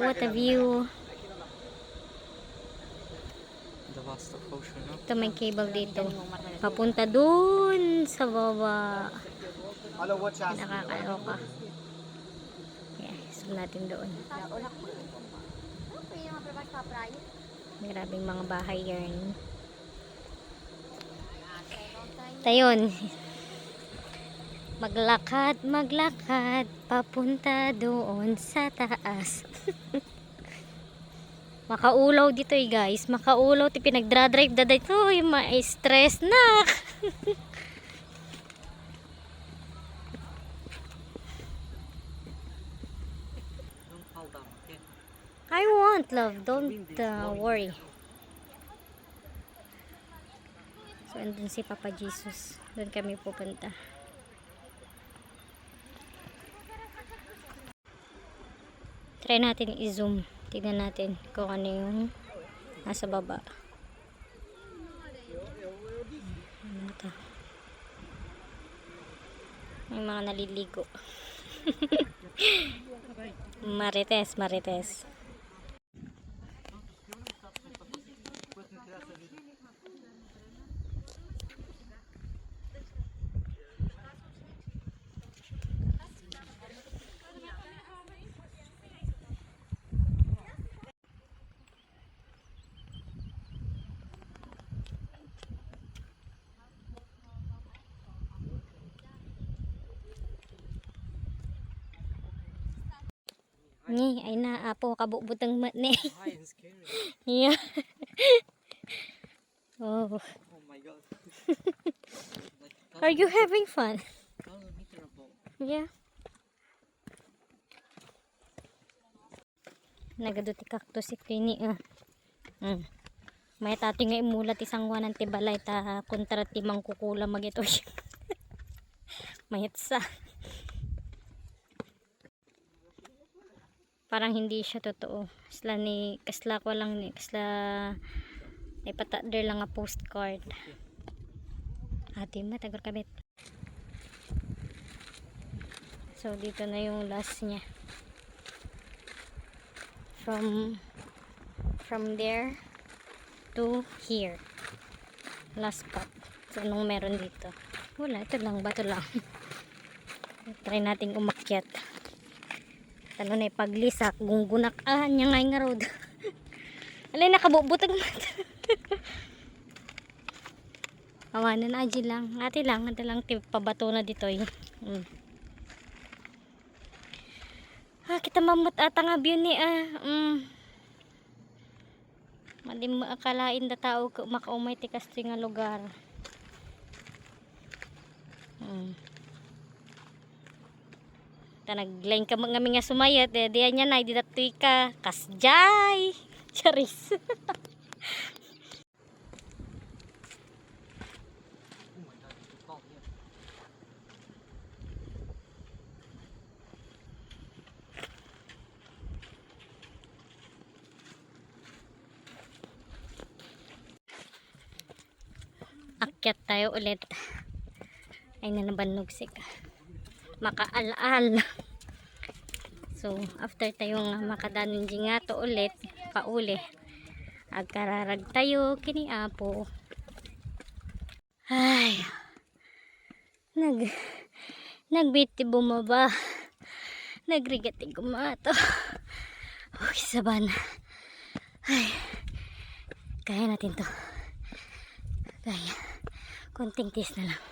What a view. The vast of ocean, no? Ito may cable dito. Papunta dun sa baba. Nakakaloka. Yeah, zoom natin doon. Grabing mga bahay yan. Tayon. Maglakad, maglakad, papunta doon sa taas. Makaulaw dito guys. Makaulaw. Pinagdra-drive da dito. Uy, ma-stress na. Don't fall down, okay? I won't, love. Don't worry. So, andun si Papa Jesus. Doon kami pupunta. Try natin i-zoom. Tignan natin kung ano yung nasa baba. Ano ito? May mga naliligo. Marites, marites. Ni, ay na apo kabubutang mat ni. High and scary. Yeah. Oh. Oh my god. Are you having fun? 1,000 meter above. Yeah. Nagaduti cactus si Queenie. May tati nga imulat isang wanan tibalay ta kontra timang kukula magito. Mahitsa. Parang hindi siya totoo. Kasla ko lang ni kasla ay patader lang nga postcard. Ate ma tagor kabit. So dito na yung last niya. From there to here. Last spot. So anong meron dito? Wala, ito lang, bato lang. Try nating umakyat. Ano na paglisak, gunggunak niya nga road. Alay nakabubutag mat. Awanan na aji lang. Ate lang, ate lang pabato na dito eh. Kita mamut ata nga view ni Madi akalain da tao makaumay ti kasti nga lugar. Naglain ka mga nga sumayat diyan niya na di datoy ka kasjay charis. Oh my god, it's too cold here. Akyat tayo ulit. Ay nanabanog sika. Makaal-al. So, after tayong makadanon nga to ulit, pauli. Agkararag tayo, kiniapo. Ay. Nagbiti bumaba. Nagrigati gumato. Uy, saban. Ay. Kaya natin to. Kaya. Konting tis na lang.